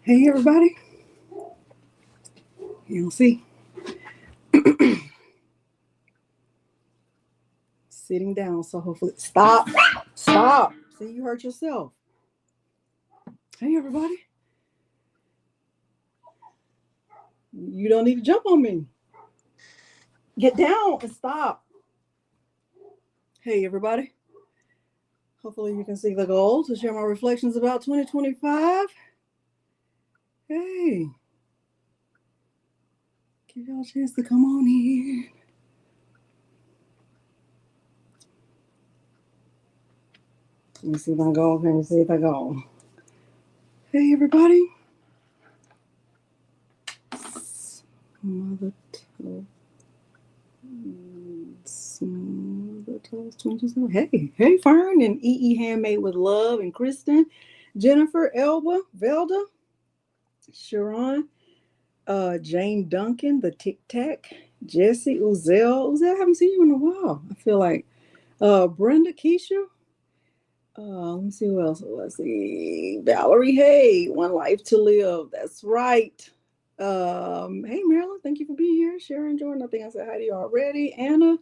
Hey everybody, you don't see sitting down, so hopefully stop. See, you hurt yourself. Hey everybody, you don't need to jump on me. Get down and stop. Hey everybody, hopefully you can see the goal to share my reflections about 2025. Hey, give y'all a chance to come on in. Let me see if I go. Let me see if I go. Hey everybody. Mother toe. Hey, Fern and EE Handmade with Love and Kristen, Jennifer, Elba, Velda, Sharon, Jane Duncan, the Tic Tac, Jesse, Uzel. Uzel, I haven't seen you in a while. I feel like Brenda, Keisha. Let me see who else. Let's see. Valerie, hey, One Life to Live. That's right. Hey Marilyn, thank you for being here. Sharon, Jordan, I think I said hi to you already. Anna,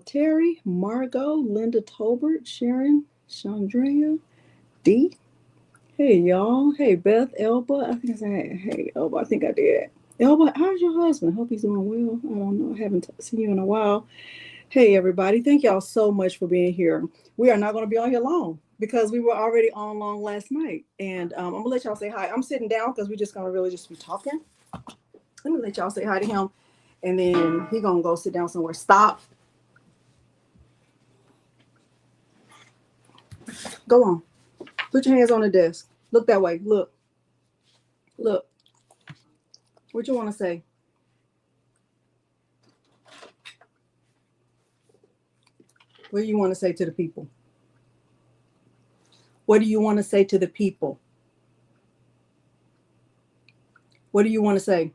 Terry, Margot, Linda Tolbert, Sharon, Chandrea, D. Hey y'all. Hey Beth, Elba. I think I said hey Elba. I think I did. Elba, how's your husband? Hope he's doing well. I don't know. I haven't seen you in a while. Hey everybody. Thank y'all so much for being here. We are not going to be on here long because we were already on long last night. And I'm gonna let y'all say hi. I'm sitting down because we're just gonna really just be talking. Let me let y'all say hi to him, and then he gonna go sit down somewhere. Stop. Go on. Put your hands on the desk. Look that way. Look. Look. What you want to say? What do you want to say to the people? What do you want to say to the people? What do you want to say?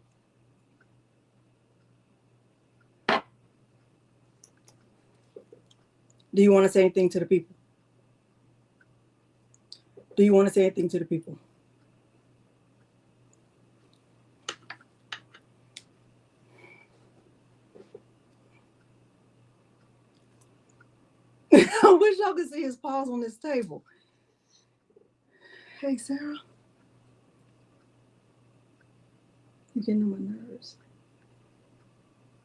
Do you want to say anything to the people? Do you want to say anything to the people? I wish y'all could see his paws on this table. Hey, Sarah. You're getting on my nerves.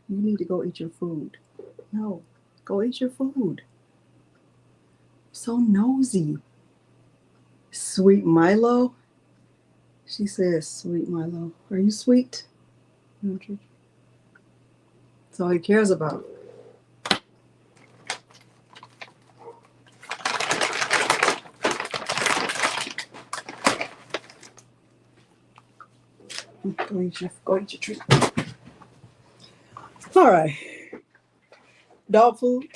You need to go eat your food. No, go eat your food. So nosy. Sweet Milo. She says, sweet Milo. Are you sweet? That's all he cares about. Go eat your treat. All right. Dog food.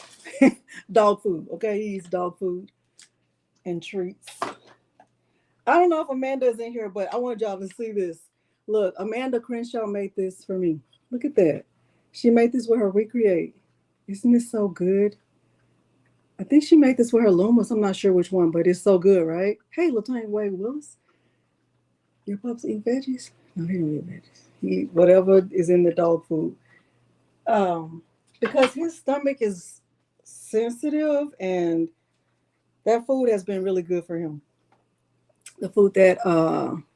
Dog food. Okay, he eats dog food and treats. I don't know if Amanda is in here, but I want y'all to see this. Look, Amanda Crenshaw made this for me. Look at that. She made this with her Recreate. Isn't this so good? I think she made this with her Lumas. I'm not sure which one, but it's so good, right? Hey, Latanya Wade Willis. Your pups eat veggies? No, he don't eat veggies. He eat whatever is in the dog food. Because his stomach is sensitive and that food has been really good for him. The food that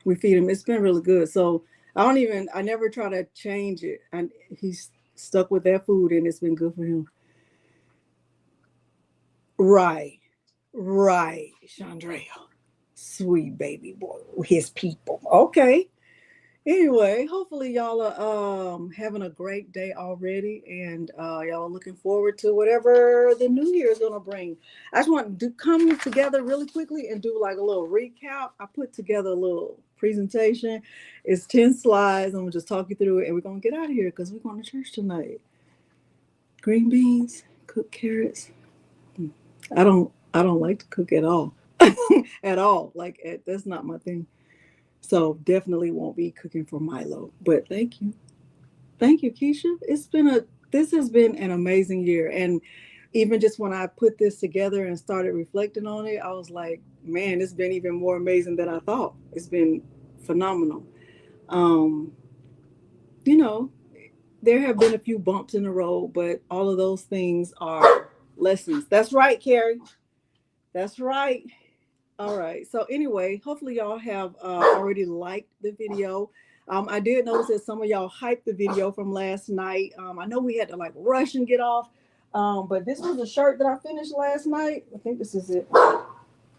we feed him, it's been really good. So I never try to change it. And he's stuck with that food and it's been good for him. Right, right, Chandrea. Sweet baby boy, his people. Okay. Anyway, hopefully y'all are having a great day already, and y'all are looking forward to whatever the new year is gonna bring. I just want to come together really quickly and do like a little recap. I put together a little presentation. It's 10 slides. I'm gonna just talk you through it, and we're gonna get out of here because we're going to church tonight. Green beans, cooked carrots. I don't like to cook at all, at all. Like that's not my thing. So definitely won't be cooking for Milo. But thank you, Keisha. This has been an amazing year, and even just when I put this together and started reflecting on it, I was like, man, it's been even more amazing than I thought. It's been phenomenal. Um, you know, there have been a few bumps in the road, but all of those things are lessons. That's right, Carrie. That's right. All right. So anyway, hopefully y'all have already liked the video. I did notice that some of y'all hyped the video from last night. I know we had to like rush and get off, but this was a shirt that I finished last night. I think this is it.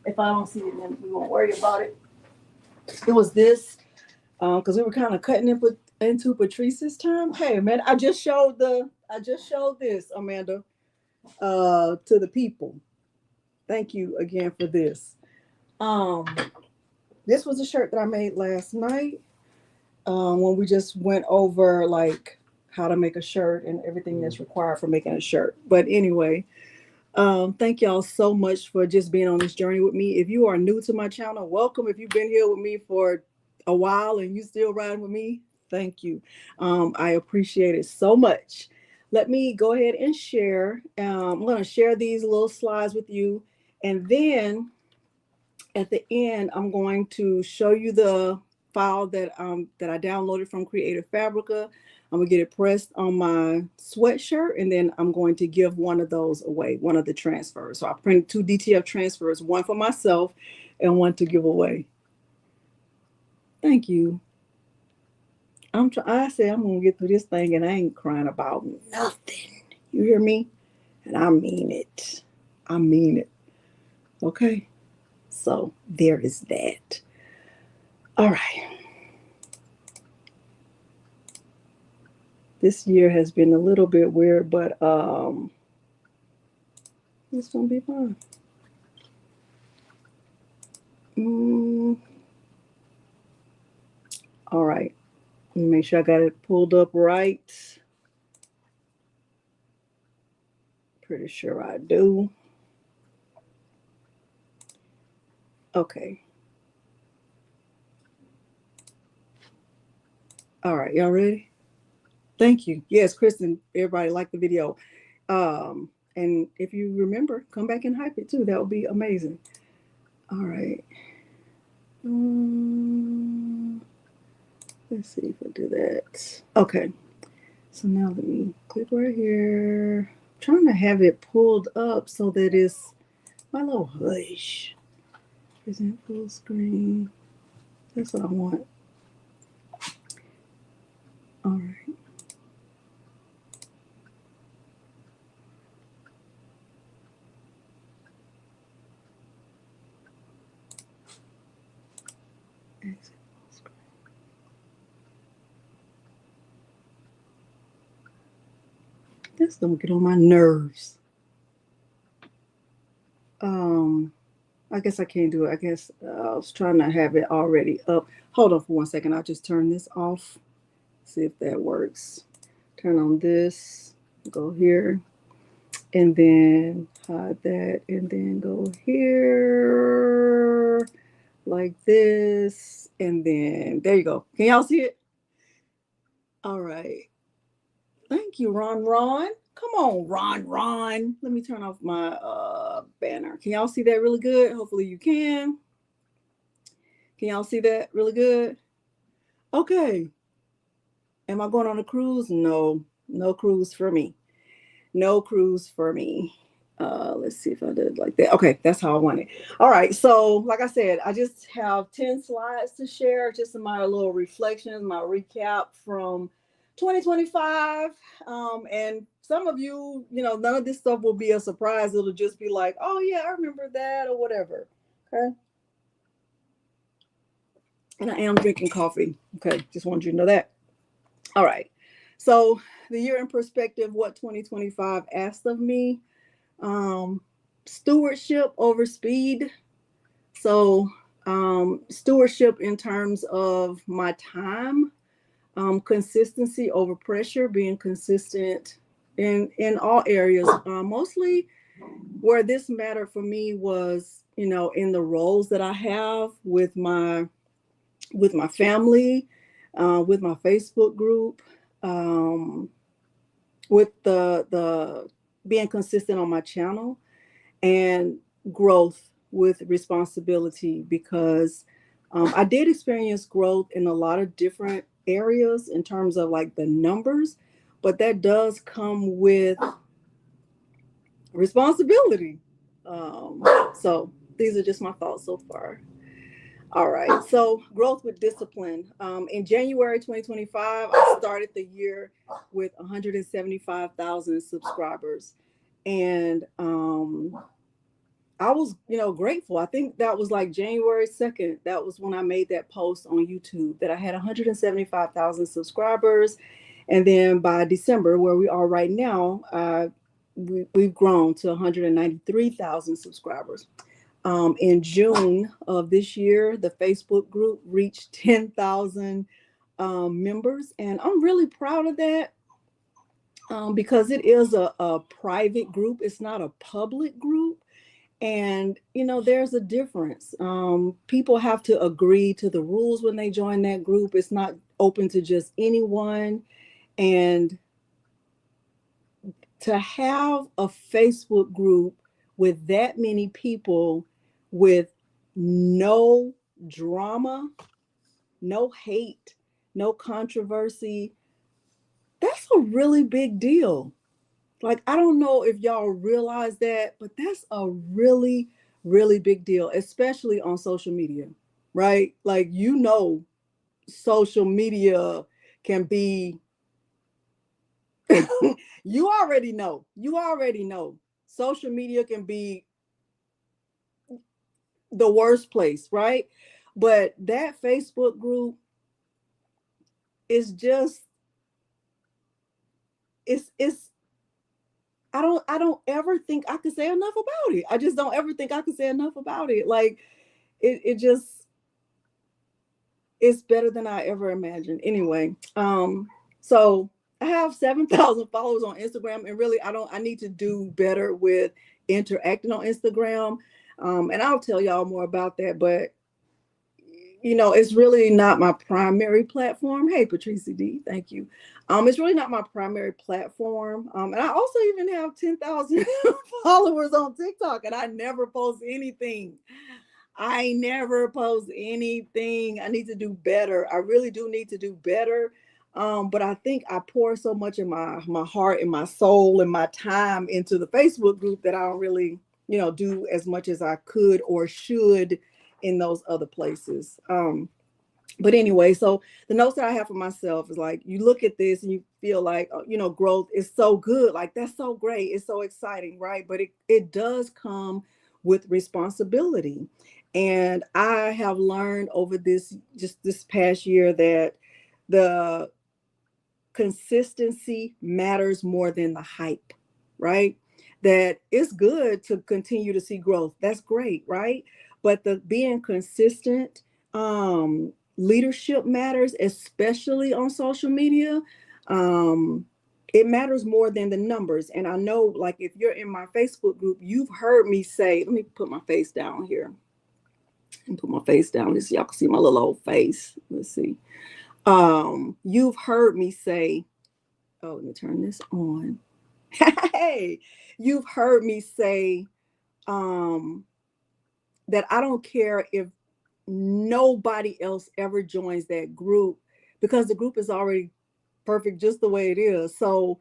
If I don't see it, then we won't worry about it. It was this because we were kind of cutting into Patrice's term. Hey man, I just showed this, Amanda, to the people. Thank you again for this. Um, this was a shirt that I made last night when we just went over like how to make a shirt and everything that's required for making a shirt. But anyway, thank y'all so much for just being on this journey with me. If you are new to my channel, welcome. If you've been here with me for a while and you still riding with me, thank you. I appreciate it so much. Let me go ahead and share. I'm going to share these little slides with you. And then at the end, I'm going to show you the file that I downloaded from Creative Fabrica. I'm gonna get it pressed on my sweatshirt, and then I'm going to give one of those away, one of the transfers. So I printed 2 DTF transfers, one for myself and one to give away. Thank you. I said I'm gonna get through this thing, and I ain't crying about nothing. You hear me? And I mean it. I mean it. Okay. So there is that. All right. This year has been a little bit weird, but it's gonna be fine. All right. Let me make sure I got it pulled up right. Pretty sure I do. Okay. All right, y'all ready? Thank you. Yes, Kristen, everybody liked the video. And if you remember, come back and hype it too. That would be amazing. All right. Let's see if I do that. Okay. So now let me click right here. I'm trying to have it pulled up so that it's my little hush. Present full screen. That's what I want. All right. Exit full screen. That's gonna get on my nerves. I guess I can't do it. I guess I was trying to have it already up. Hold on for 1 second. I'll just turn this off. See if that works. Turn on this. Go here. And then hide that. And then go here. Like this. And then there you go. Can y'all see it? All right. Thank you, Ron. Come on, Ron. Let me turn off my banner. Can y'all see that really good? Hopefully you can. Can y'all see that really good? Okay. Am I going on a cruise? No cruise for me. No cruise for me. Let's see if I did like that. Okay, that's how I want it. All right. So, like I said, I just have 10 slides to share, just my little reflections, my recap from 2025. And some of you, none of this stuff will be a surprise. It'll just be like, oh yeah, I remember that or whatever. Okay. And I am drinking coffee. Okay. Just wanted you to know that. All right. So the year in perspective, what 2025 asked of me, stewardship over speed. So stewardship in terms of my time, consistency over pressure, being consistent in all areas. Mostly where this mattered for me was, in the roles that I have with my family, with my Facebook group, with the being consistent on my channel, and growth with responsibility, because I did experience growth in a lot of different areas in terms of like the numbers, but that does come with responsibility. So these are just my thoughts so far. All right. So growth with discipline. In January 2025, I started the year with 175,000 subscribers. And I was, grateful. I think that was like January 2nd. That was when I made that post on YouTube that I had 175,000 subscribers. And then by December, where we are right now, we've grown to 193,000 subscribers. In June of this year, the Facebook group reached 10,000 members. And I'm really proud of that because it is a private group, it's not a public group. And, there's a difference. People have to agree to the rules when they join that group. It's not open to just anyone. And to have a Facebook group with that many people with no drama, no hate, no controversy, that's a really big deal. Like, I don't know if y'all realize that, but that's a really, really big deal, especially on social media, right? Like, social media can be, you already know. Social media can be the worst place, right? But that Facebook group is just, it's I don't ever think I could say enough about it. I just don't ever think I could say enough about it. Like it just it's better than I ever imagined. Anyway, so I have 7,000 followers on Instagram, and really I need to do better with interacting on Instagram. And I'll tell y'all more about that, but it's really not my primary platform. Hey, Patricia D, thank you. It's really not my primary platform. And I also even have 10,000 followers on TikTok, and I never post anything. I never post anything. I need to do better. I really do need to do better. But I think I pour so much of my heart and my soul and my time into the Facebook group that I don't really, do as much as I could or should in those other places. But anyway, so the notes that I have for myself is like, you look at this and you feel like, growth is so good. Like, that's so great. It's so exciting, right? But it does come with responsibility. And I have learned over this past year that the consistency matters more than the hype, right? That it's good to continue to see growth. That's great, right? But the being consistent, leadership matters, especially on social media. Um, it matters more than the numbers. And I know, like, if you're in my Facebook group, you've heard me say, let me put my face down here and put my face down so y'all can see my little old face. Let's see. You've heard me say, oh, let me turn this on. Hey, you've heard me say um, that I don't care if nobody else ever joins that group because the group is already perfect just the way it is. So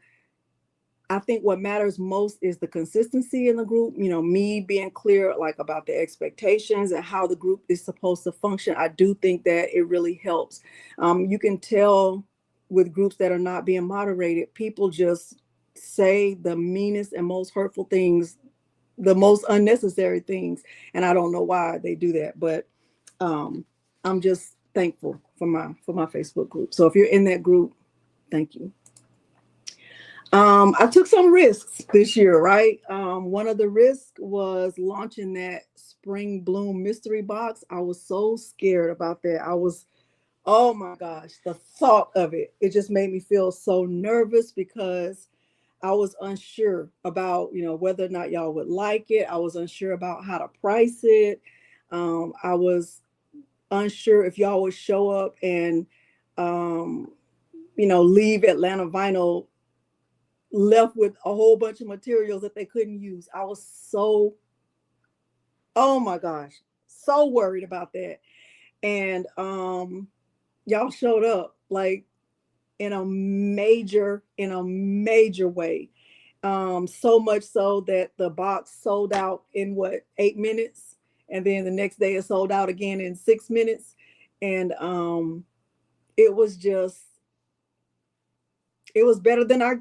I think what matters most is the consistency in the group, me being clear like about the expectations and how the group is supposed to function. I do think that it really helps. You can tell with groups that are not being moderated, people just say the meanest and most hurtful things, the most unnecessary things. And I don't know why they do that, but I'm just thankful for my Facebook group. So if you're in that group, thank you. I took some risks this year, right? One of the risks was launching that spring bloom mystery box. I was so scared about that. Oh my gosh, the thought of it just made me feel so nervous because I was unsure about, whether or not y'all would like it. I was unsure about how to price it. I was unsure if y'all would show up and, leave Atlanta Vinyl left with a whole bunch of materials that they couldn't use. I was oh my gosh, so worried about that. And y'all showed up like in a major way. So much so that the box sold out in what, 8 minutes, and then the next day it sold out again in 6 minutes. And it was just, it was better than I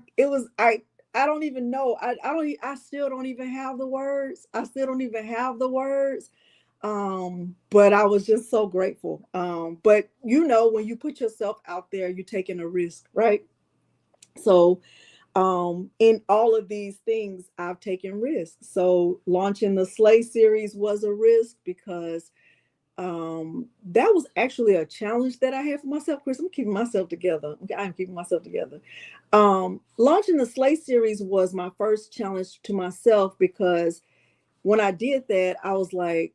don't even know. I still don't even have the words. I still don't even have the words. But I was just so grateful. But when you put yourself out there, you're taking a risk, right? So in all of these things, I've taken risks. So launching the Slay series was a risk because that was actually a challenge that I had for myself. Chris, I'm keeping myself together. Okay, I'm keeping myself together. Launching the Slay series was my first challenge to myself because when I did that, I was like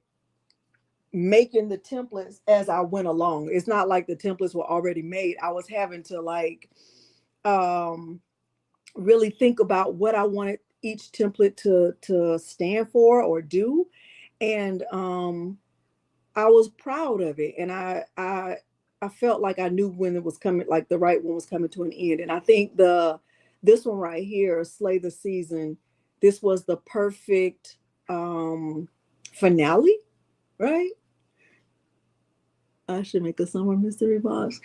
making the templates as I went along. It's not like the templates were already made. I was having to like um really think about what I wanted each template to stand for or do. And I was proud of it. And I felt like I knew when it was coming, like the right one was coming to an end. And I think this one right here, Slay the Season, this was the perfect finale, right? I should make a summer mystery box.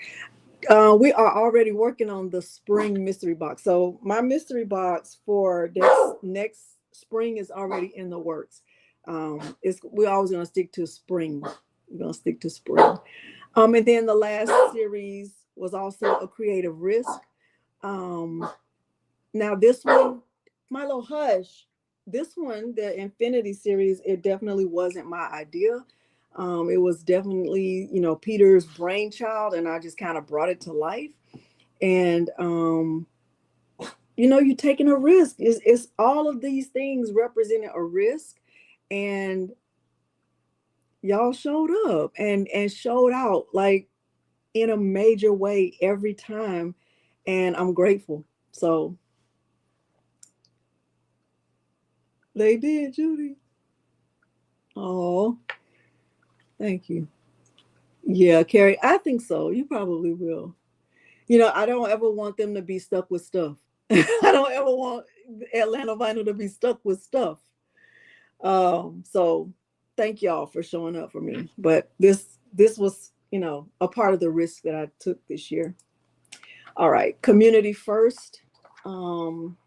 We are already working on the spring mystery box. So my mystery box for next spring is already in the works. We're always gonna stick to spring. We're gonna stick to spring. And then the last series was also a creative risk. Um, Now this one, Milo Hush, this one, the Infinity series, it definitely wasn't my idea. It was definitely, Peter's brainchild, and I just kind of brought it to life. And you're taking a risk. It's all of these things representing a risk, and y'all showed up and showed out like in a major way every time, and I'm grateful. So they did, Judy. Oh, thank you. Yeah, Carrie, I think so. You probably will. I don't ever want them to be stuck with stuff. I don't ever want Atlanta Vinyl to be stuck with stuff. So thank y'all for showing up for me. But this was, a part of the risk that I took this year. All right, community first. Um,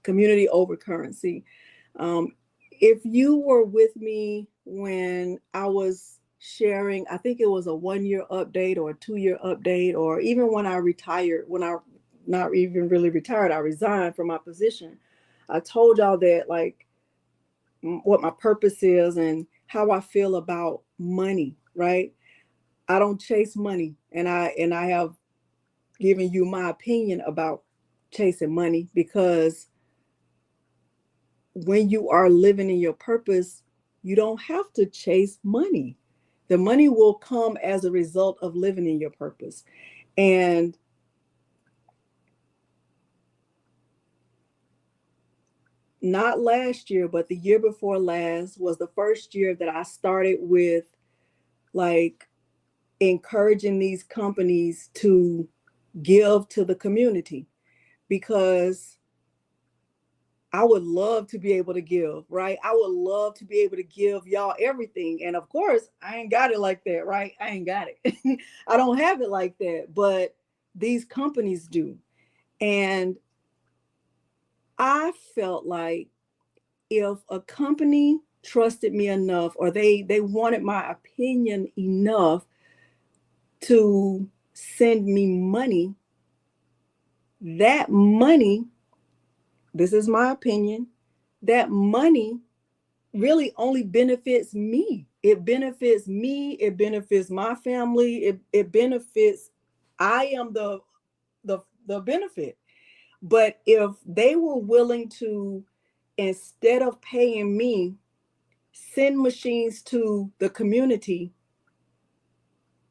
Community over currency. Um, if you were with me when I was sharing, I think it was a 1 year update or a 2 year update, or even when I retired, when I not even really retired, I resigned from my position. I told y'all that like what my purpose is and how I feel about money, right? I don't chase money, and I have given you my opinion about chasing money because when you are living in your purpose, you don't have to chase money. The money will come as a result of living in your purpose. And not last year, but the year before last was the first year that I started with like encouraging these companies to give to the community because I would love to be able to give, right? I would love to be able to give y'all everything. And of course, I ain't got it like that, right? I ain't got it. I don't have it like that, but these companies do. And I felt like if a company trusted me enough or they wanted my opinion enough to send me money, that money, this is my opinion, that money really only benefits me. It benefits me. It benefits my family. It benefits. I am the benefit. But if they were willing to, instead of paying me, send machines to the community,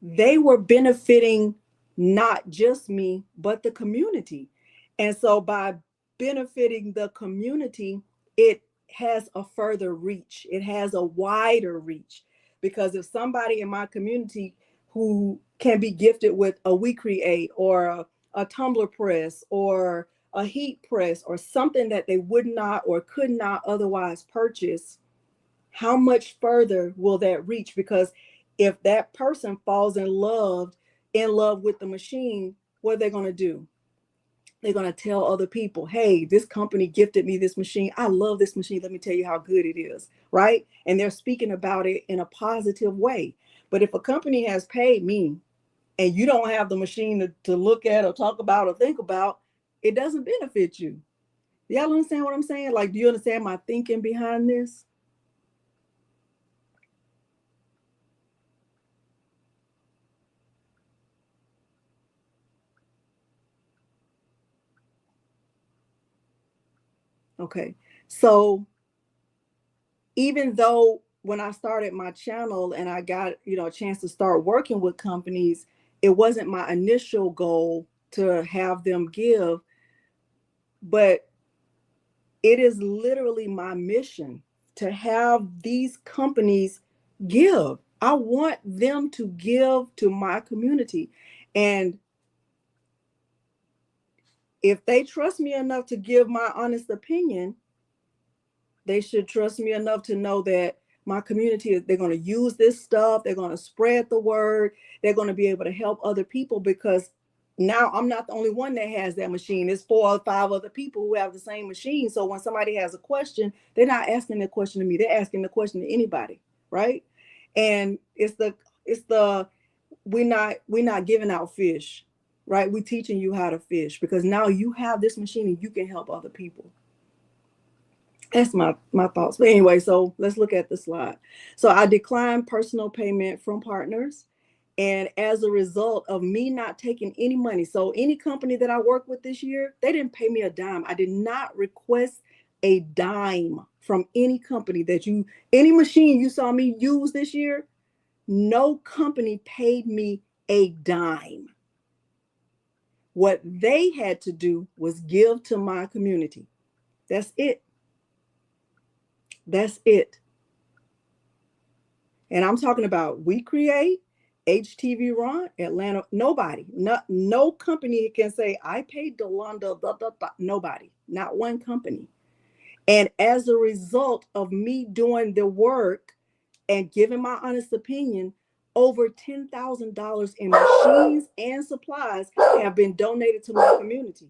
they were benefiting not just me, but the community. And so by benefiting the community, it has a further reach, it has a wider reach because if somebody in my community who can be gifted with a We Create or a tumbler press or a heat press or something that they would not or could not otherwise purchase, how much further will that reach? Because if that person falls in love with the machine, what are they going to do? They're going to tell other people, hey, this company gifted me this machine. I love this machine. Let me tell you how good it is, right? And they're speaking about it in a positive way. But if a company has paid me and you don't have the machine to look at or talk about or think about, it doesn't benefit you. Y'all understand what I'm saying? Like, do you understand my thinking behind this? Okay. So even though when I started my channel and I got, a chance to start working with companies, it wasn't my initial goal to have them give, but it is literally my mission to have these companies give. I want them to give to my community. And if they trust me enough to give my honest opinion, they should trust me enough to know that my community, they're going to use this stuff, they're going to spread the word, they're going to be able to help other people, because now I'm not the only one that has that machine. It's 4 or 5 other people who have the same machine. So when somebody has a question, they're not asking the question to me, they're asking the question to anybody, right? And it's the we're not giving out fish, right? We're teaching you how to fish, because now you have this machine and you can help other people. That's my thoughts. But anyway, so let's look at the slide. So I declined personal payment from partners. And as a result of me not taking any money, so any company that I worked with this year, they didn't pay me a dime. I did not request a dime from any company any machine you saw me use this year, no company paid me a dime. What they had to do was give to my community. That's it. That's it. And I'm talking about We Create, HTV Ron, Atlanta. Nobody, no company can say, I paid Delonda, blah, blah, blah. Nobody, not one company. And as a result of me doing the work and giving my honest opinion, over $10,000 in machines and supplies have been donated to my community.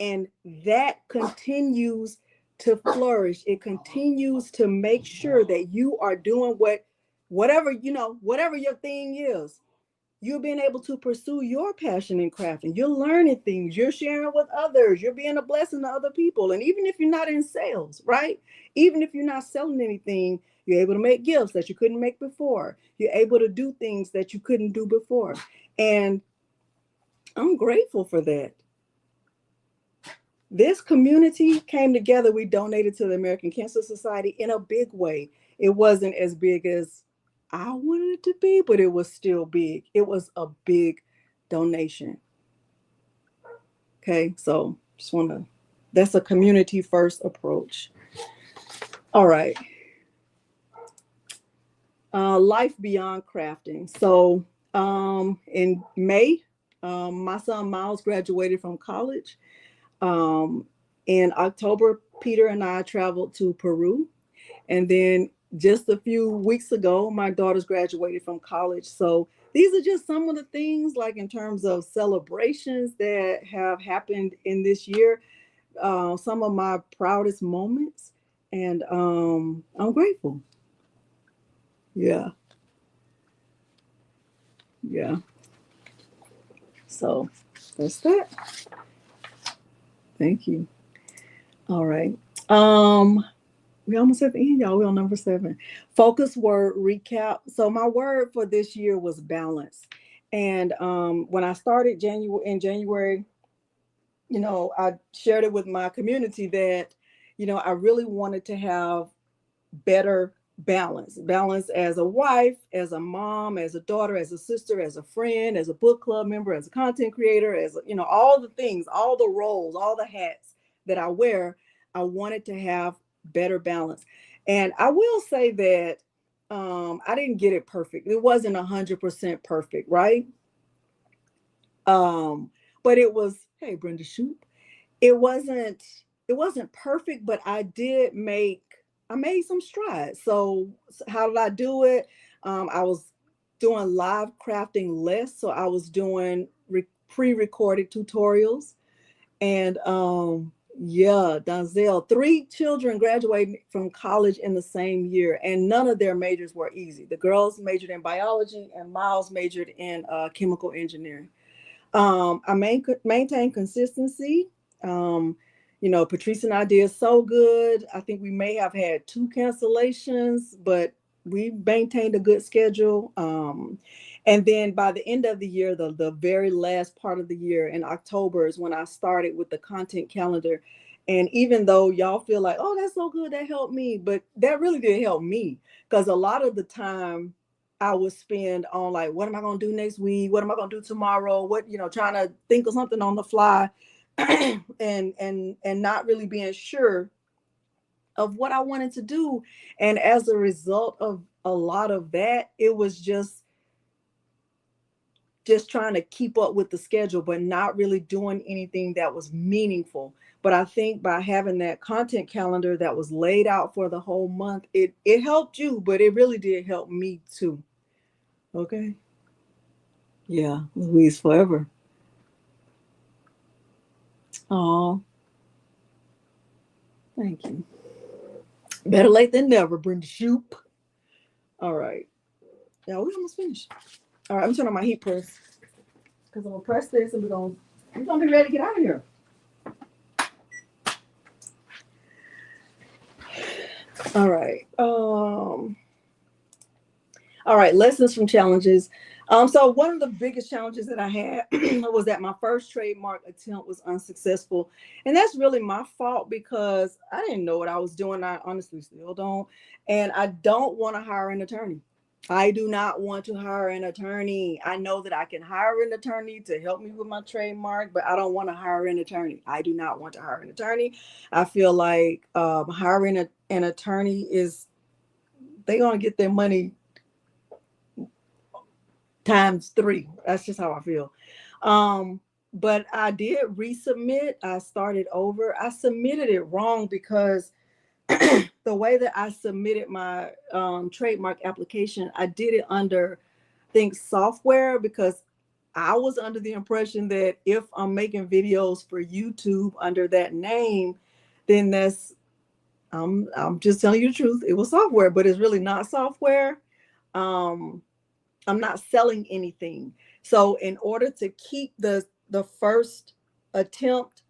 And that continues to flourish. It continues to make sure that you are doing whatever your thing is. You're being able to pursue your passion in crafting. You're learning things. You're sharing with others. You're being a blessing to other people. And even if you're not in sales, right? Even if you're not selling anything, you're able to make gifts that you couldn't make before. You're able to do things that you couldn't do before. And I'm grateful for that. This community came together. We donated to the American Cancer Society in a big way. It wasn't as big as I wanted it to be, but it was still big. It was a big donation. Okay, so that's a community first approach. All right. Life beyond crafting. So in May, my son Miles graduated from college. In October, Peter and I traveled to Peru. And then just a few weeks ago, my daughter's graduated from college. So these are just some of the things, like in terms of celebrations that have happened in this year, some of my proudest moments. And I'm grateful. Yeah. Yeah. So that's that. Thank you. All right. We almost at the end, y'all. We're on number 7. Focus word recap. So my word for this year was balance. And when I started January, I shared it with my community that, I really wanted to have better balance as a wife, as a mom, as a daughter, as a sister, as a friend, as a book club member, as a content creator, as all the things, all the roles, all the hats that I wear. I wanted to have better balance. And I will say that I didn't get it perfect. It wasn't 100% perfect, right? Um, but it was, hey, Brenda Shoop. It wasn't it wasn't perfect, but I made some strides. So how did I do it? I was doing live crafting less, so I was doing pre-recorded tutorials. And yeah, Donzel, three children graduated from college in the same year, and none of their majors were easy. The girls majored in biology, and Miles majored in chemical engineering. I maintain consistency. Um, Patrice and I did so good. I think we may have had two cancellations, but we maintained a good schedule. And then by the end of the year, the very last part of the year in October is when I started with the content calendar. And even though y'all feel like, oh, that's so good, that helped me, but that really did help me because a lot of the time I would spend on like, what am I going to do next week? What am I going to do tomorrow? What, trying to think of something on the fly and not really being sure of what I wanted to do. And as a result of a lot of that, it was just trying to keep up with the schedule, but not really doing anything that was meaningful. But I think by having that content calendar that was laid out for the whole month, it helped you, but it really did help me too. Okay. Yeah, Louise forever. Oh, thank you. Better late than never, Brenda Shoop. All right. Yeah, we almost finished. All right, I'm turning on my heat press because I'm gonna press this and we're gonna be ready to get out of here. All right. All right, lessons from challenges. So one of the biggest challenges that I had was that my first trademark attempt was unsuccessful. And that's really my fault because I didn't know what I was doing. I honestly still don't. And I don't want to hire an attorney. I do not want to hire an attorney. I know that I can hire an attorney to help me with my trademark, but I don't want to hire an attorney. I do not want to hire an attorney. I feel like hiring an attorney is, they're going to get their money times three. That's just how I feel. But I did resubmit. I started over. I submitted it wrong because the way that I submitted my trademark application, I did it under, I think, software because I was under the impression that if I'm making videos for YouTube under that name, then I'm just telling you the truth. It was software, but it's really not software. Um, I'm not selling anything. So in order to keep the first attempt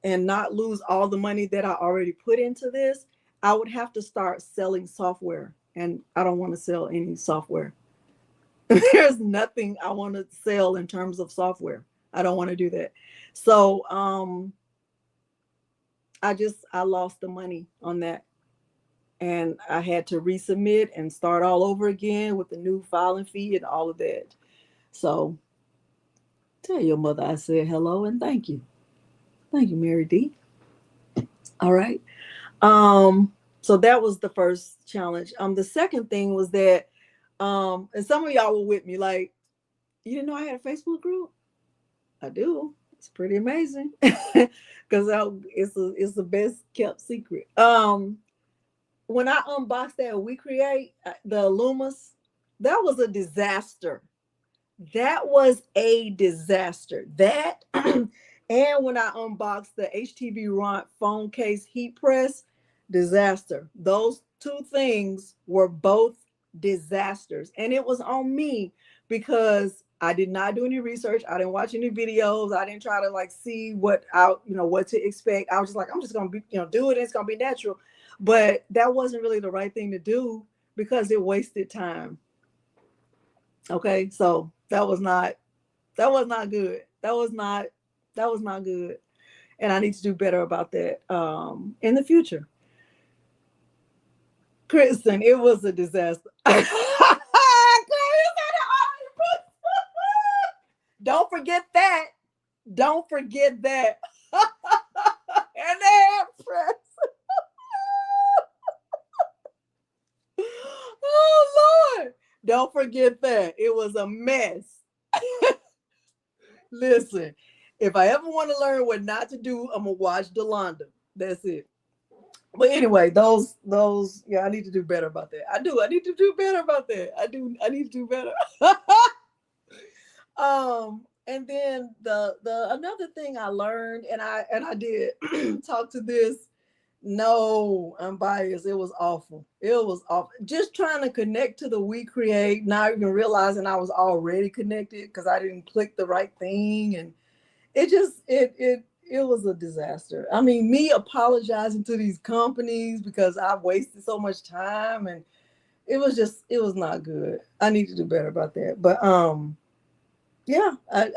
and not lose all the money that I already put into this, I would have to start selling software. And I don't want to sell any software. There's nothing I want to sell in terms of software. I don't want to do that. So I lost the money on that. And I had to resubmit and start all over again with the new filing fee and all of that. So tell your mother I said hello and thank you. Thank you, Mary D. All right. So that was the first challenge. The second thing was that, and some of y'all were with me, like, you didn't know I had a Facebook group? I do. It's pretty amazing. Because it's the best kept secret. When I unboxed that We Create, the Lumas, that was a disaster. That was a disaster. That and when I unboxed the HTV Ront phone case heat press, disaster. Those two things were both disasters. And it was on me because I did not do any research. I didn't watch any videos. I didn't try to like see what to expect. I was just like, I'm just gonna be, do it. It's gonna be natural. But that wasn't really the right thing to do because it wasted time. Okay, so that was not good. That was not good. And I need to do better about that in the future. Kristen, it was a disaster. Don't forget that. Don't forget that. And then press. Oh Don't forget that. It was a mess. Listen, if I ever want to learn what not to do, I'm gonna watch Delonda. That's it. But anyway, yeah, I need to do better about that. I need to do better about that. I need to do better. And then the another thing I learned, and I did talk to this. No, I'm biased. It was awful. It was awful. Just trying to connect to the We Create, not even realizing I was already connected because I didn't click the right thing, and it was a disaster. I mean, me apologizing to these companies because I wasted so much time, and it was not good. I need to do better about that. But yeah, I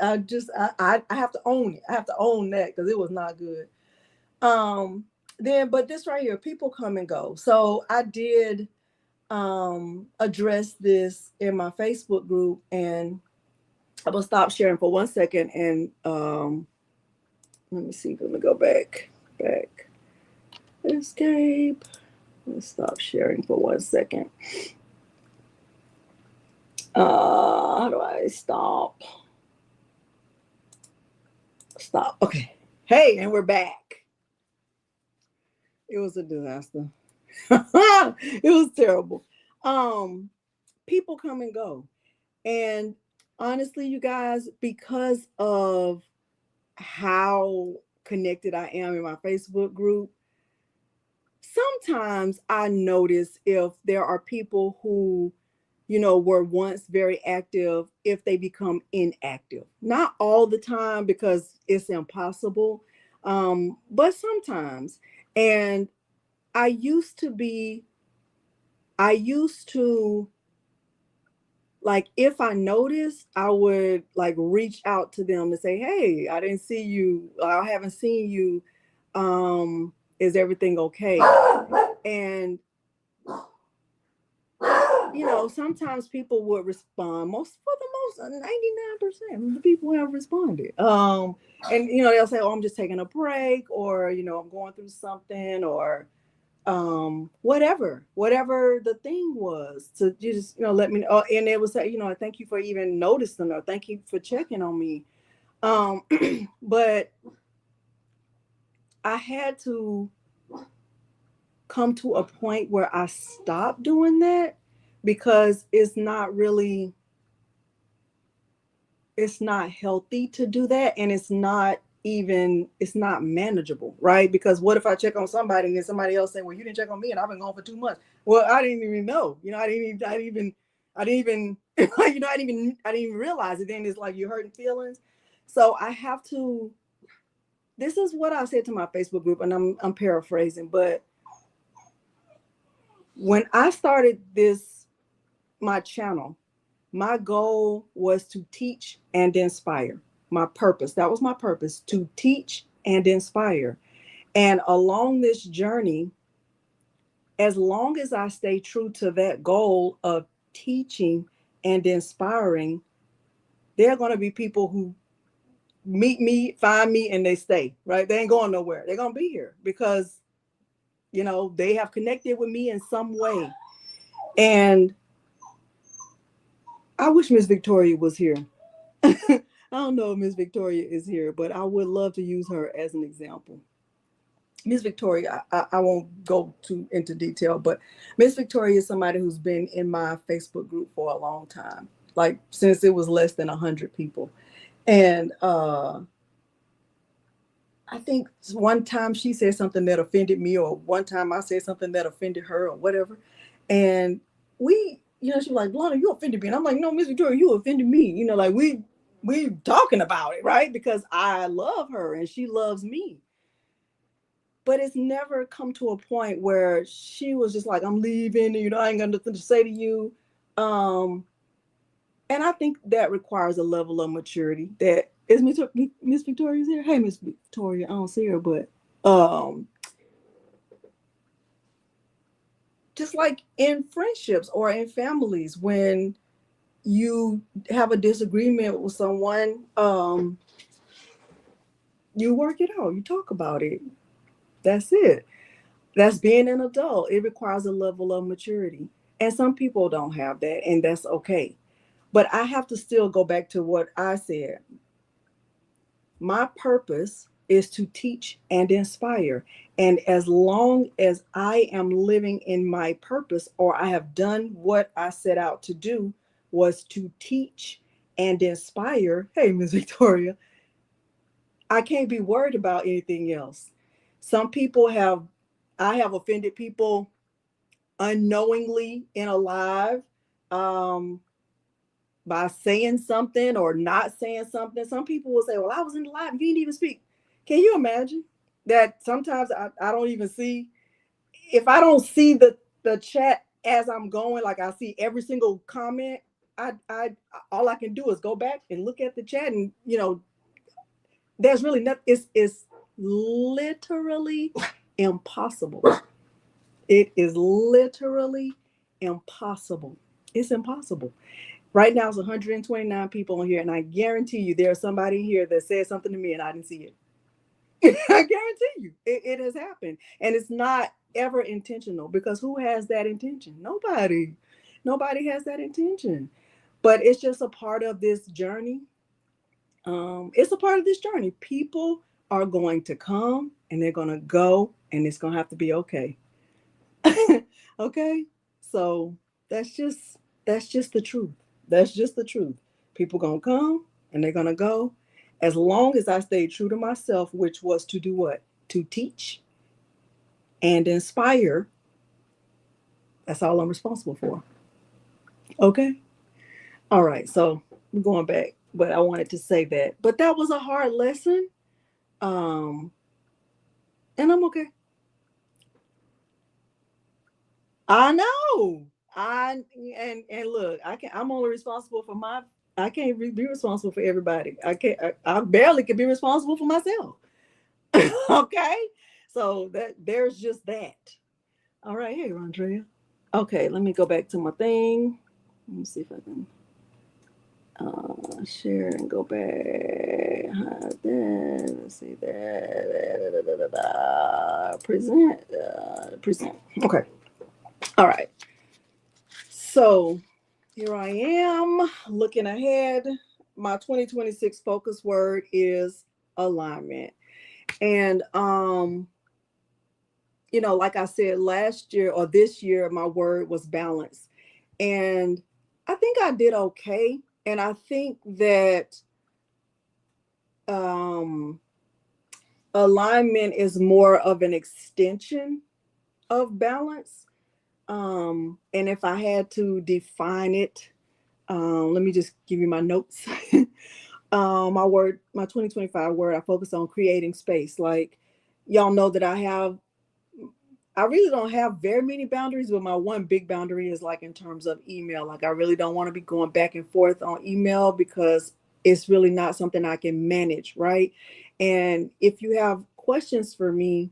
have to own it. I have to own that because it was not good. But this right here, people come and go. So I did address this in my Facebook group, and I will stop sharing for 1 second and let me see. Let me go back. Escape. Let's stop sharing for 1 second. How do I stop? Stop. Okay. Hey, and we're back. It was a disaster. It was terrible. People come and go. And honestly, you guys, because of how connected I am in my Facebook group, sometimes I notice if there are people who, were once very active, if they become inactive. Not all the time because it's impossible, but sometimes. And I used to, like, if I noticed, I would like reach out to them and say, hey, I didn't see you. I haven't seen you. Is everything okay? And, sometimes people would respond. For the most, 99% of the people have responded. And, they'll say, oh, I'm just taking a break, or, I'm going through something, or, whatever the thing was, to just let me know. And it was say, thank you for even noticing, or thank you for checking on me. But I had to come to a point where I stopped doing that, because it's not healthy to do that, and it's not manageable, right? Because what if I check on somebody and somebody else say, well, you didn't check on me and I've been gone for 2 months? Well, I didn't even know. I didn't even I didn't even I didn't even realize it. Then it's like you're hurting feelings. So I have to, this is what I said to my Facebook group, and I'm paraphrasing, but when I started my channel, my goal was to teach and inspire. My purpose, that was my purpose, to teach and inspire. And along this journey, as long as I stay true to that goal of teaching and inspiring, there are going to be people who meet me, find me, and they stay, right? They ain't going nowhere. They're going to be here because, they have connected with me in some way. And I wish Miss Victoria was here. I don't know if Miss Victoria is here, but I would love to use her as an example. Miss Victoria, I won't go into detail, but Miss Victoria is somebody who's been in my Facebook group for a long time, like since it was less than 100 people. And I think one time she said something that offended me, or one time I said something that offended her, or whatever. And she was like, Delonda, you offended me. And I'm like, no, Miss Victoria, you offended me. Like we talking about it, right? Because I love her and she loves me. But it's never come to a point where she was just like, I'm leaving, I ain't got nothing to say to you. And I think that requires a level of maturity. That is Miss Victoria's here. Hey, Miss Victoria, I don't see her, but just like in friendships or in families, when you have a disagreement with someone, you work it out, you talk about it. That's it. That's being an adult. It requires a level of maturity. And some people don't have that, and that's okay. But I have to still go back to what I said. My purpose is to teach and inspire. And as long as I am living in my purpose, or I have done what I set out to do, was to teach and inspire. Hey, Miss Victoria, I can't be worried about anything else. Some people have, I have offended people unknowingly in a live, um, by saying something or not saying something. Some people will say, well, I was in the live, you didn't even speak. Can you imagine that? Sometimes I don't even see, if I don't see the chat as I'm going, like I see every single comment, I all I can do is go back and look at the chat, and there's really nothing. It's literally impossible. It is literally impossible. It's impossible. Right now, it's 129 people on here, and I guarantee you there's somebody here that said something to me and I didn't see it. I guarantee you it has happened. And it's not ever intentional, because who has that intention? Nobody. Nobody has that intention. But it's just a part of this journey. It's a part of this journey. People are going to come and they're going to go, and it's going to have to be okay. Okay? So that's just the truth. That's just the truth. People gonna come and they're gonna go. As long as I stay true to myself, which was to do what? To teach and inspire. That's all I'm responsible for. Okay? All right. So we're going back. But I wanted to say that. But that was a hard lesson. Um, and I'm okay. I know. And look, I'm only responsible for my, I can't be responsible for everybody. I can't, I barely can be responsible for myself. Okay. So there's just that. All right. Hey, Rondrea. Okay, let me go back to my thing. Let me see if I can share and go back. Hide that. Let's see that. Da, da, da, da. Present. Present. Okay. All right. So here I am looking ahead. My 2026 focus word is alignment. And like I said last year or this year, my word was balance. And I think I did okay. And I think that um alignment is more of an extension of balance. And if I had to define it, let me just give you my notes. My 2025 word, I focus on creating space. Like, y'all know that I really don't have very many boundaries, but my one big boundary is like in terms of email. Like, I really don't want to be going back and forth on email because it's really not something I can manage, right? And if you have questions for me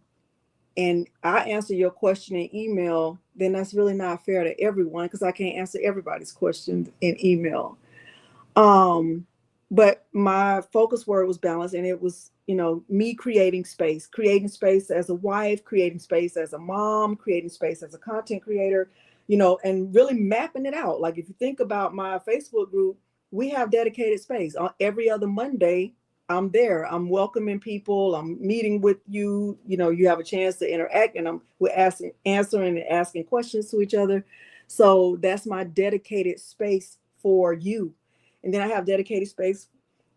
and I answer your question in email, then that's really not fair to everyone, because I can't answer everybody's questions in email. Um, but my focus word was balance, and it was, me creating space as a wife, creating space as a mom, creating space as a content creator, and really mapping it out. Like, if you think about my Facebook group, we have dedicated space on every other Monday. I'm there. I'm welcoming people. I'm meeting with you. You have a chance to interact, and we're answering and asking questions to each other. So that's my dedicated space for you. And then I have dedicated space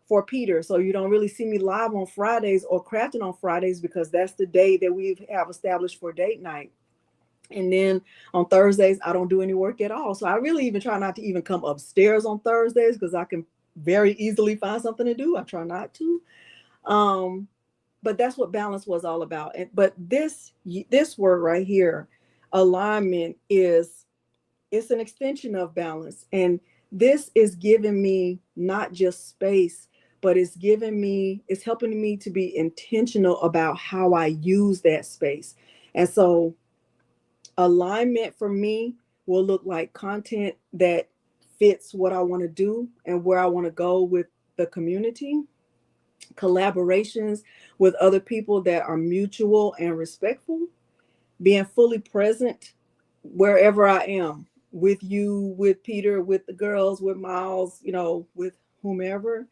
for Peter. So you don't really see me live on Fridays or crafting on Fridays, because that's the day that we have established for date night. And then on Thursdays, I don't do any work at all. So I really even try not to even come upstairs on Thursdays, because I can very easily find something to do. I try not to. But that's what balance was all about. But this word right here, alignment, it's an extension of balance. And this is giving me not just space, but it's helping me to be intentional about how I use that space. And so alignment for me will look like content that fits what I want to do and where I want to go with the community, collaborations with other people that are mutual and respectful, being fully present wherever I am. with you, with Peter, with the girls, with Miles, with whomever.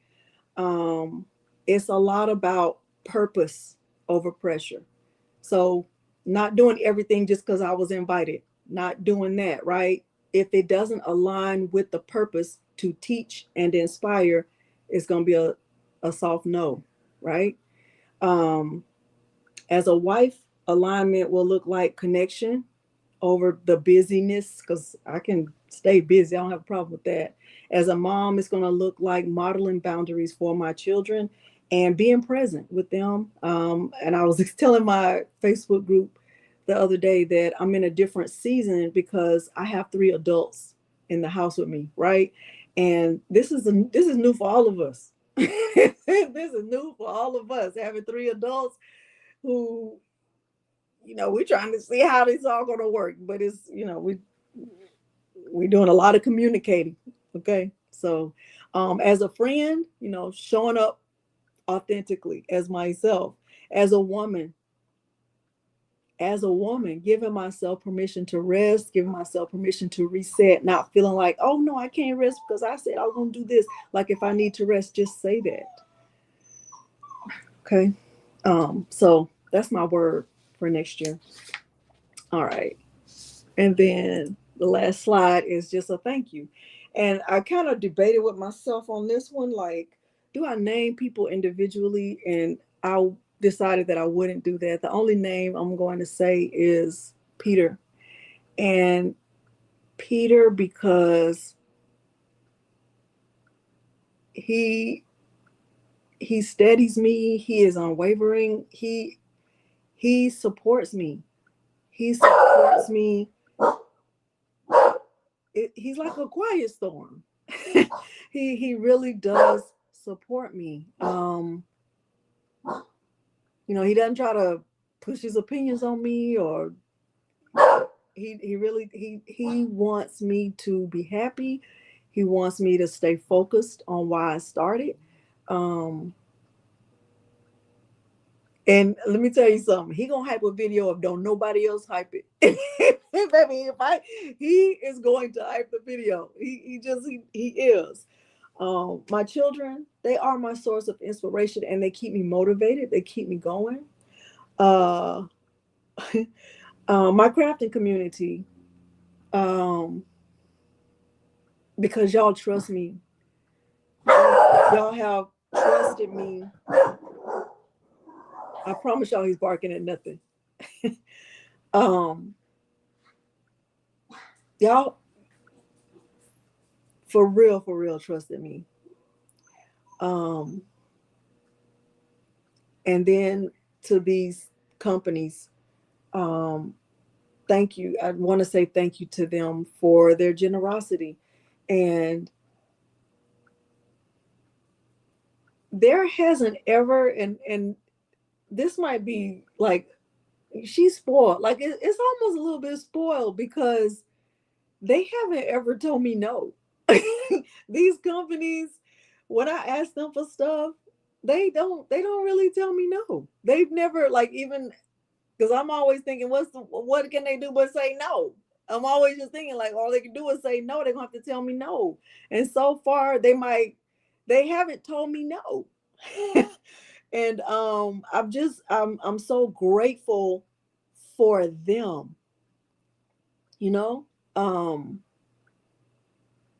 Um, it's a lot about purpose over pressure. So, not doing everything just because I was invited, not doing that, right? If it doesn't align with the purpose to teach and inspire, it's going to be a soft no, right? Um, as a wife, alignment will look like connection over the busyness, because I can stay busy. I don't have a problem with that. As a mom, it's going to look like modeling boundaries for my children and being present with them. And I was telling my Facebook group the other day that I'm in a different season because I have three adults in the house with me, right? And this is new for all of us. This is new for all of us, having three adults who, we're trying to see how this all going to work, but it's, we're doing a lot of communicating. Okay. So, as a friend, showing up authentically as myself, as a woman, giving myself permission to rest, giving myself permission to reset, not feeling like, oh no, I can't rest because I said I was going to do this. Like, if I need to rest, just say that. Okay. So that's my word for next year. All right. And then the last slide is just a thank you. And I kind of debated with myself on this one, like, do I name people individually? And I decided that I wouldn't do that. The only name I'm going to say is Peter. And Peter, because he steadies me, he is unwavering, he supports me. He supports me. He's like a quiet storm. He really does support me. He doesn't try to push his opinions on me, or he really he wants me to be happy. He wants me to stay focused on why I started. Um, and let me tell you something. He gonna hype a video if don't nobody else hype it. Baby, he is going to hype the video. He is. My children, they are my source of inspiration, and they keep me motivated. They keep me going. Uh, my crafting community, um, because y'all trust me. Y'all have trusted me. I promise y'all, he's barking at nothing. um, y'all, for real, trusted me. Um, and then to these companies, um, thank you. I want to say thank you to them for their generosity. And there hasn't ever, and this might be like, she's spoiled. Like, it's almost a little bit spoiled, because they haven't ever told me no. These companies, when I ask them for stuff, they don't really tell me no. They've never, like, even, because I'm always thinking, what can they do but say no? I'm always just thinking, like, all they can do is say no. They're gonna have to tell me no. And so far, they haven't told me no. And I'm so grateful for them, you know. Um,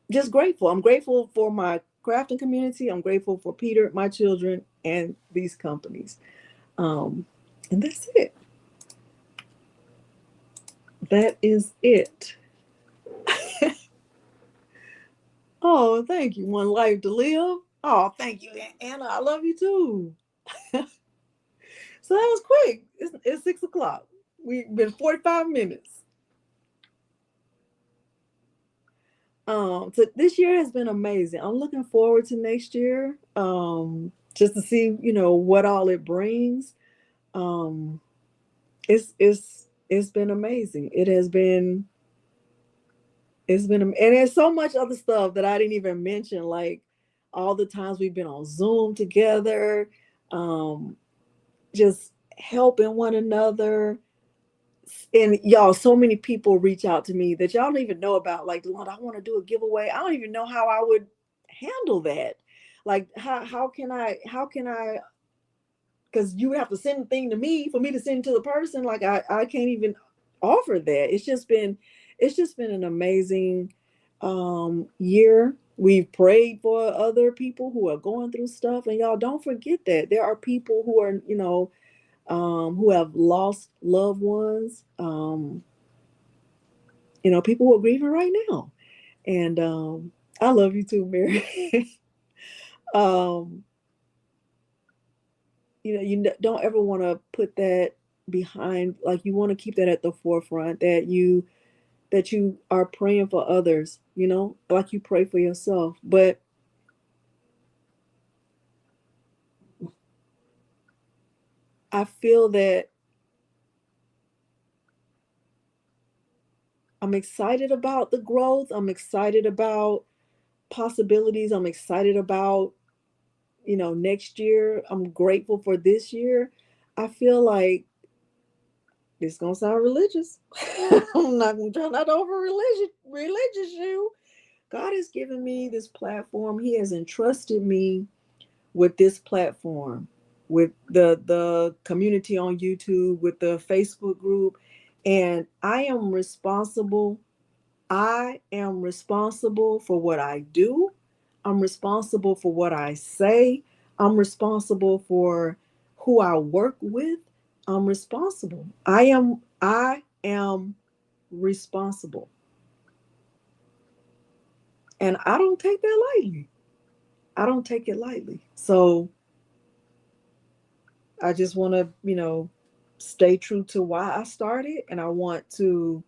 just grateful. I'm grateful for my crafting community. I'm grateful for Peter, my children, and these companies. Um, and that's it. That is it. Oh, thank you. One life to live. Oh, thank you, Anna. I love you too. So that was quick. It's 6 o'clock. We've been 45 minutes. So this year has been amazing. I'm looking forward to next year. Just to see, what all it brings. Um, it's been amazing. And there's so much other stuff that I didn't even mention, like all the times we've been on Zoom together, just helping one another, And y'all, so many people reach out to me that y'all don't even know about. Like, Delonda, I want to do a giveaway. I don't even know how I would handle that. Like, how can I because you would have to send the thing to me for me to send to the person. Like I can't even offer that. It's just been an amazing year. We've prayed for other people who are going through stuff, and y'all don't forget that there are people who are, who have lost loved ones, people who are grieving right now. And I love you too, Mary. um you don't ever want to put that behind. Like, you want to keep that at the forefront, that you are praying for others, like you pray for yourself. But I feel that I'm excited about the growth. I'm excited about possibilities. I'm excited about, next year. I'm grateful for this year. I feel like it's gonna sound religious. I'm not gonna try not to over religious you. God has given me this platform. He has entrusted me with this platform, with the community on YouTube, with the Facebook group, and I am responsible for what I do. I'm responsible for what I say. I'm responsible for who I work with. I'm responsible. I am responsible. And I don't take that lightly. I don't take it lightly. So I just want to, stay true to why I started, and I want to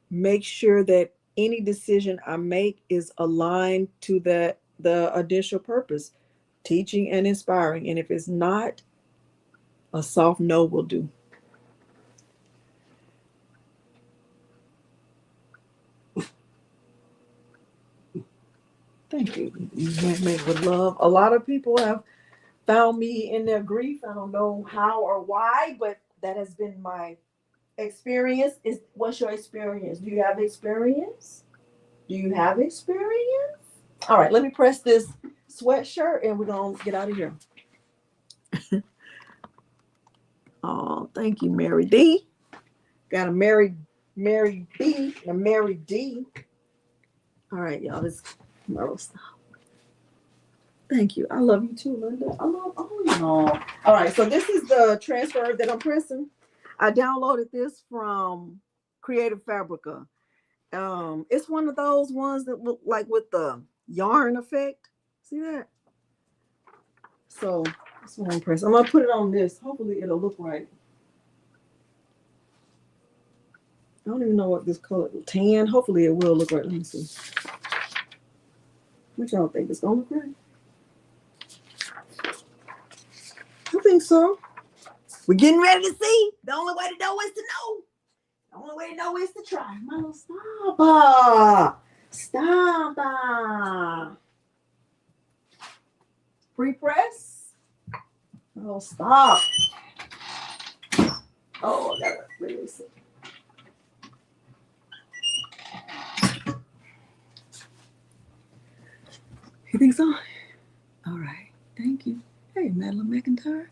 make sure that any decision I make is aligned to the initial purpose, teaching and inspiring. And if it's not, a soft no will do. Thank you. You handmade with love. A lot of people have found me in their grief. I don't know how or why, but that has been my experience. What's your experience? Do you have experience? Do you have experience? All right, let me press this sweatshirt and we're gonna get out of here. Oh, thank you, Mary D. Got a Mary B and a Mary D. All right, y'all. This mellow stuff. Thank you. I love you too, Linda. I love all y'all. All right, so this is the transfer that I'm pressing. I downloaded this from Creative Fabrica. It's one of those ones that look like with the yarn effect. See that? So that's what I'm pressing. I'm gonna put it on this. Hopefully it'll look right. I don't even know what this color, tan. Hopefully it will look right. Let me see. What y'all think? It's gonna look right? I think so. We're getting ready to see. The only way to know is to know. The only way to know is to try. Milo, stop. Stop. Pre-press. Oh, stop. Oh, I gotta release it. You think so? All right. Thank you. Hey, Madeline McIntyre.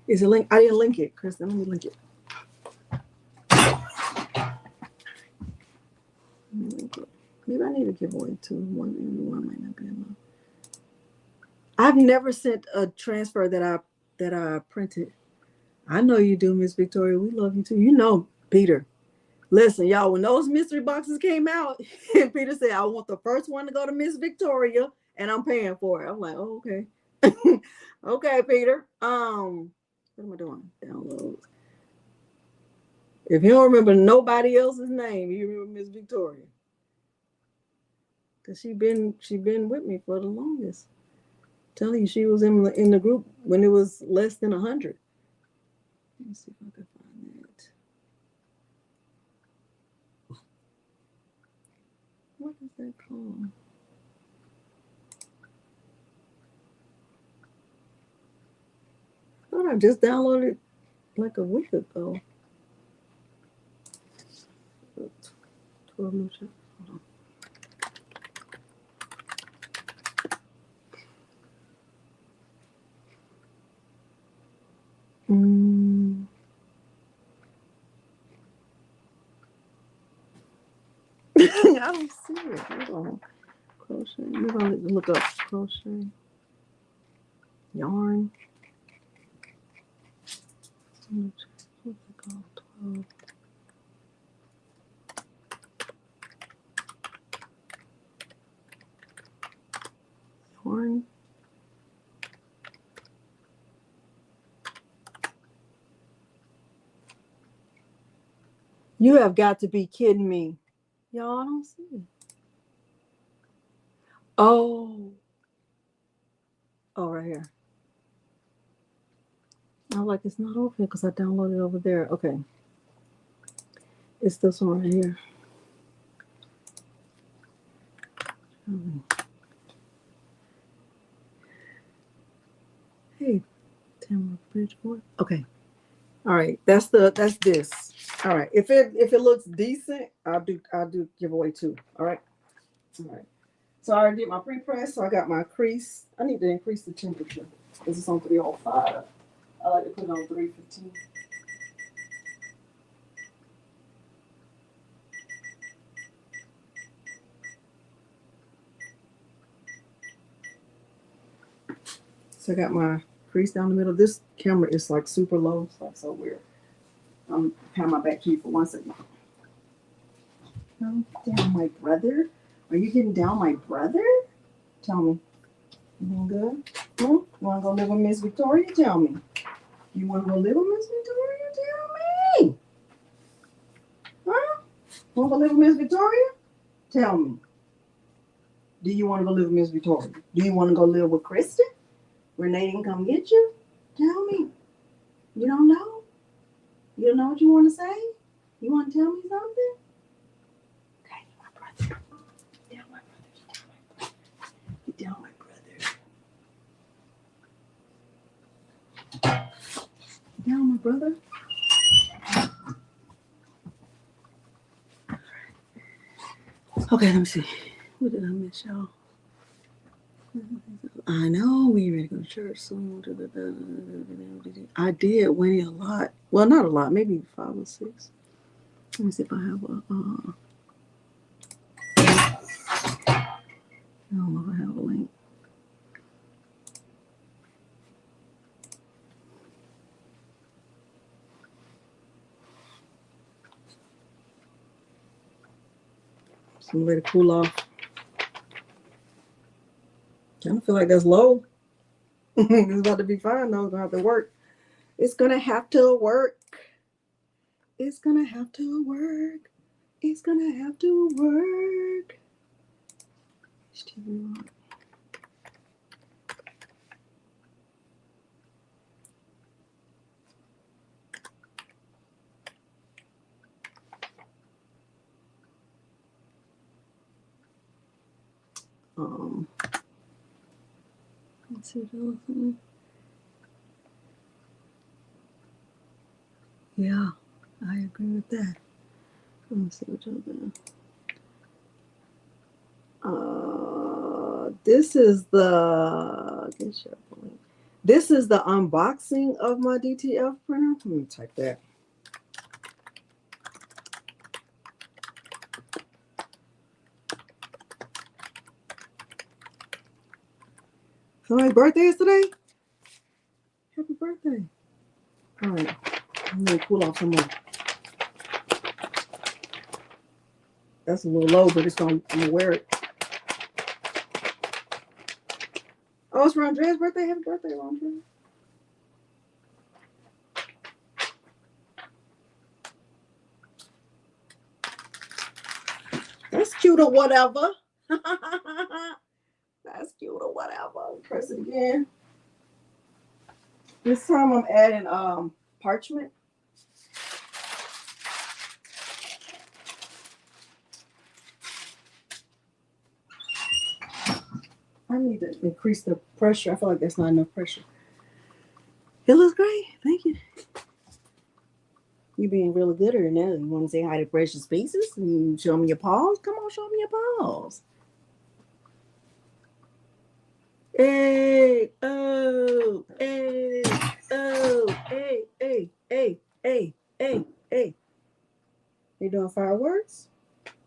Is it link? I didn't link it, Kristen. Let me link it. Maybe I need a giveaway too. One might not be enough. I've never sent a transfer that I printed. I know you do, Miss Victoria. We love you too. Peter. Listen, y'all, when those mystery boxes came out, and Peter said, I want the first one to go to Miss Victoria, and I'm paying for it. I'm like, oh, okay. Okay, Peter. What am I doing? Downloads. If you don't remember nobody else's name, you remember Miss Victoria. Cause she been with me for the longest. I'm telling you, she was in the group when it was less than 100. Let me see if I can find that. What is that called? I thought I just downloaded like a week ago. 12 new chapters. Hold on. I don't see it. Hold on. Crochet. Maybe I need to look up crochet. Yarn. What's it called? 12. Yarn. You have got to be kidding me. Y'all, I don't see it. Oh. Oh, right here. I was like, it's not over here because I downloaded it over there. Okay. It's this one right here. Hey, Tamara Bridgeport. Okay. All right. That's this. All right. If it looks decent, I'll do giveaway too. All right. All right. So I already did my pre-press, so I got my crease. I need to increase the temperature. This is on 305. I like to put it on 315. So I got my crease down the middle. This camera is like super low. It's like so weird. I'm have my back to you for 1 second. Down my brother? Are you getting down my brother? Tell me. You doing good? You want to go live with Miss Victoria? Tell me. You want to go live with Miss Victoria? Tell me. Huh? Want to go live with Miss Victoria? Tell me. Do you want to go live with Miss Victoria? Do you want to go live with Kristen? Renee didn't come get you? Tell me. You don't know? You don't know what you want to say? You want to tell me something? Okay, my brother. Down my brother. Get down my brother. Get down my brother. Okay, let me see. What did I miss, y'all? I know we ready to go to church soon. I did win a lot. Well, not a lot, maybe 5 or 6. Let me see if I have a. I don't know if I have a link. So I'm let it cool off. Kind of feel like that's low. It's about to be fine though. It's gonna have to work. It's gonna have to work. It's gonna have to work. It's gonna have to work. Let's see. Yeah, I agree with that. Let me see what y'all doing. This is the. This is the unboxing of my DTF printer. Let me type that. Somebody's birthday is today? Happy birthday. All right. I'm going to cool off some more. That's a little low, but I'm going to wear it. Oh, it's Rondre's birthday. Happy birthday, Rondre. That's cute or whatever. That's cute or whatever. Press it again. This time I'm adding parchment. I need to increase the pressure. I feel like that's not enough pressure. It looks great. Thank you. You being really good at it now. You want to say hi to precious pieces and show me your paws? Come on, show me your paws. Hey, oh, hey, oh, hey, hey, hey, hey, hey, hey. You doing fireworks?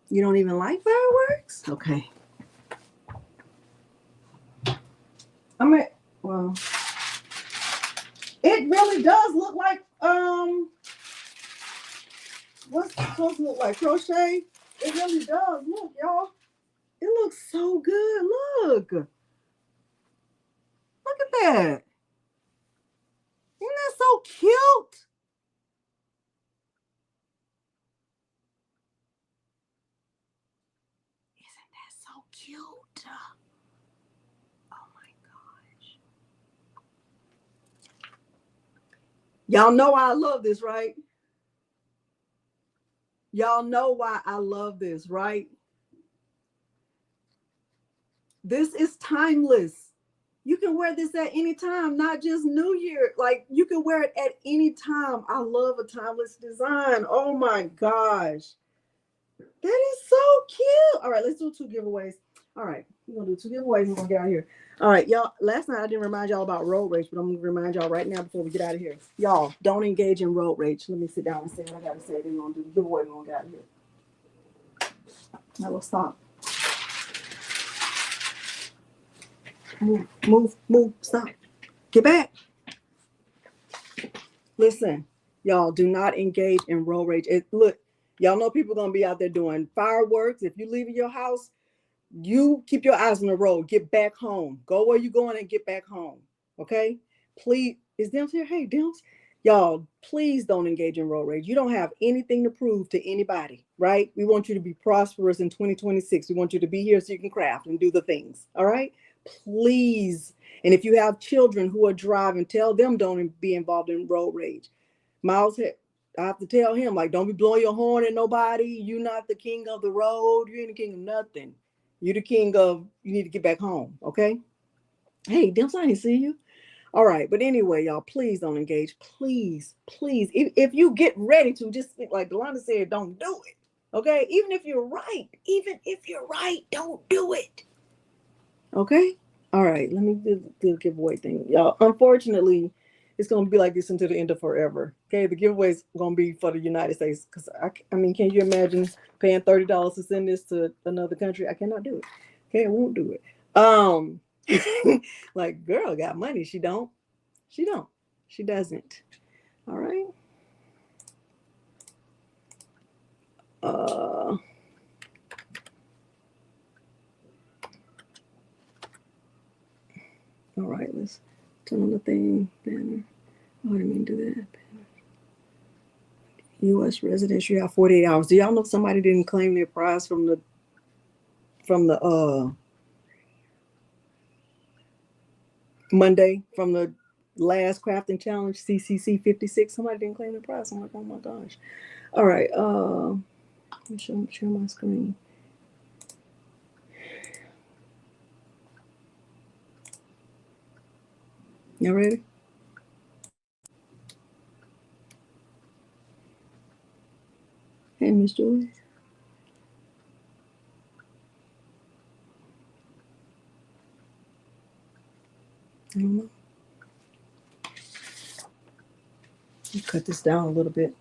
You don't even like fireworks? Okay. I mean, well, it really does look like what's it supposed to look like? Crochet? It really does. Look, y'all. It looks so good. Look. Look at that. Isn't that so cute? Isn't that so cute? Oh my gosh. Y'all know why I love this, right? Y'all know why I love this, right? This is timeless. You can wear this at any time, not just New Year. Like you can wear it at any time. I love a timeless design. Oh my gosh. That is so cute. All right, let's do 2 giveaways. All right, we're gonna do 2 giveaways. We're gonna get out of here. All right, y'all. Last night I didn't remind y'all about road rage, but I'm gonna remind y'all right now before we get out of here. Y'all, don't engage in road rage. Let me sit down and say what I gotta say. Then we're gonna do the giveaway. We're gonna get out of here. Now let's stop. Move, stop. Get back. Listen, y'all, do not engage in road rage. Look, y'all know people gonna be out there doing fireworks. If you leaving your house, you keep your eyes on the road. Get back home. Go where you going and get back home. Okay? Please. Is Dims here? Hey, Dims. Y'all, please don't engage in road rage. You don't have anything to prove to anybody, right? We want you to be prosperous in 2026. We want you to be here so you can craft and do the things. All right? Please. And if you have children who are driving, tell them don't be involved in road rage. Miles, I have to tell him, like, don't be blowing your horn at nobody. You're not the king of the road. You ain't the king of nothing. You're the king of, you need to get back home, okay? Hey, Dims, I didn't see you. All right, but anyway, y'all, please don't engage. Please, please. If you get ready to, just like Delonda said, don't do it, okay? Even if you're right, don't do it, okay? All right, let me do the giveaway thing. Y'all, unfortunately, it's going to be like this until the end of forever, okay? The giveaway is going to be for the United States because, I mean, can you imagine paying $30 to send this to another country? I cannot do it, okay? I won't do it. Like, girl got money. She don't. She doesn't. All right. All right, let's turn on the thing. Banner. Oh, I didn't mean to do that. U.S. residents, you have 48 hours. Do y'all know somebody didn't claim their prize from the Monday, from the last crafting challenge, CCC 56? Somebody didn't claim their prize. I'm like, oh my gosh. All right. Let me share my screen. Y'all ready? Hey, Miss Joyce. I don't know. Cut this down a little bit.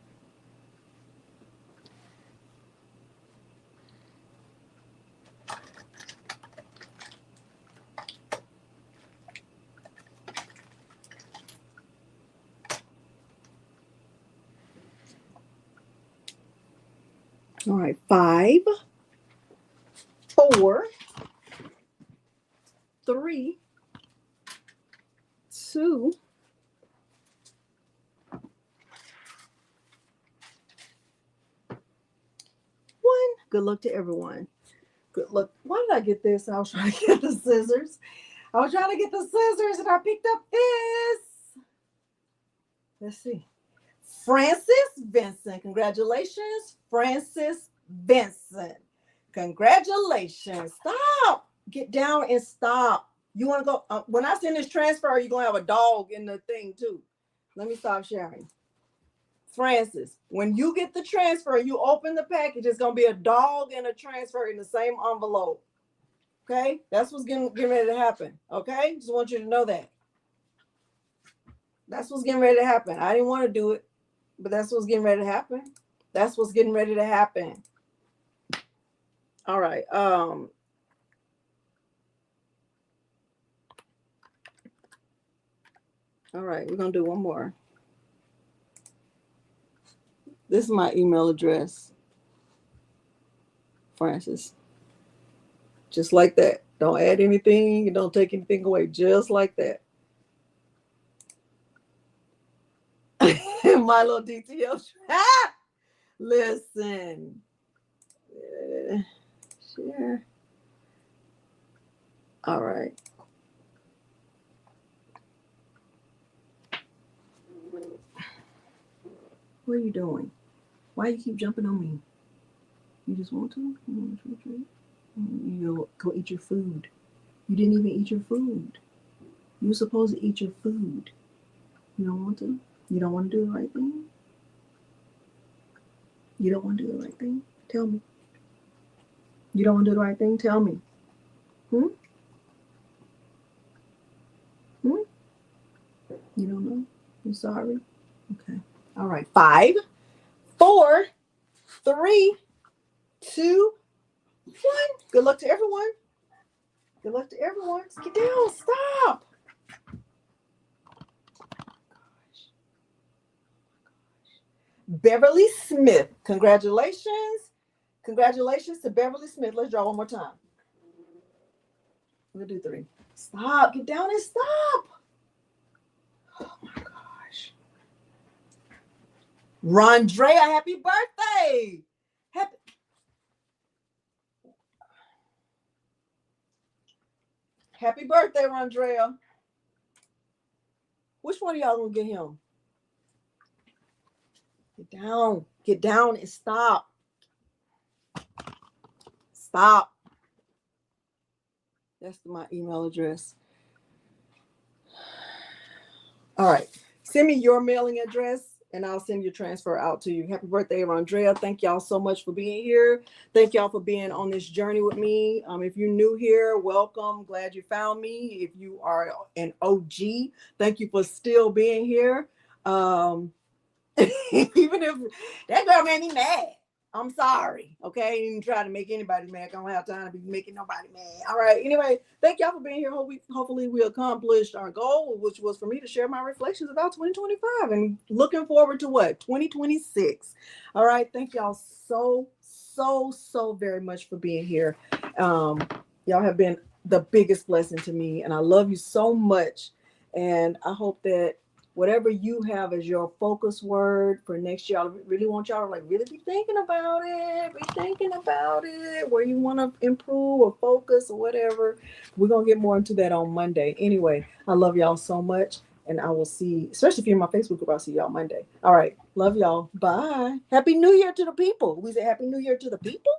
All right, 5, 4, 3, 2, 1. Good luck to everyone. Good luck. Why did I get this? I was trying to get the scissors. I was trying to get the scissors and I picked up this. Let's see. Francis Vincent. Congratulations, Francis Vincent. Congratulations. Stop. Get down and stop. You want to go? When I send this transfer, you're going to have a dog in the thing too. Let me stop sharing. Francis, when you get the transfer, you open the package, it's going to be a dog and a transfer in the same envelope. Okay? That's what's getting ready to happen. Okay? Just want you to know that. That's what's getting ready to happen. I didn't want to do it, but that's what's getting ready to happen. That's what's getting ready to happen. All right. All right, we're going to do one more. This is my email address, Francis. Just like that. Don't add anything. Don't take anything away. Just like that. My little DTL. Listen. Share. All right. What are you doing? Why you keep jumping on me? You just want to? You want to treat? You go eat your food. You didn't even eat your food. You're supposed to eat your food. You don't want to? You don't want to do the right thing? You don't want to do the right thing? Tell me. You don't want to do the right thing? Tell me. You don't know? You're sorry? Okay. All right. 5, 4, 3, 2, 1. Good luck to everyone. Good luck to everyone. Get down. Stop. Beverly Smith. Congratulations. Congratulations to Beverly Smith. Let's draw one more time. We'll do 3. Stop. Get down and stop. Oh my gosh. Rondrea, happy birthday. Happy birthday, Rondrea. Which one of y'all gonna get him? Get down. Get down and stop. Stop. That's my email address. All right. Send me your mailing address and I'll send your transfer out to you. Happy birthday, Rondrea. Thank y'all so much for being here. Thank y'all for being on this journey with me. If you're new here, welcome. Glad you found me. If you are an OG, thank you for still being here. Even if that girl made me mad, I'm sorry. Okay, I didn't try to make anybody mad. I don't have time to be making nobody mad. All right. Anyway, thank y'all for being here. Hopefully we accomplished our goal, which was for me to share my reflections about 2025 and looking forward to what 2026. All right. Thank y'all so very much for being here. Y'all have been the biggest blessing to me, and I love you so much. And I hope that whatever you have as your focus word for next year, I really want y'all to really be thinking about it, where you want to improve or focus or whatever. We're going to get more into that on Monday. Anyway, I love y'all so much, and I will see, especially if you're in my Facebook group, I'll see y'all Monday. All right. Love y'all. Bye. Happy New Year to the people. We say Happy New Year to the people.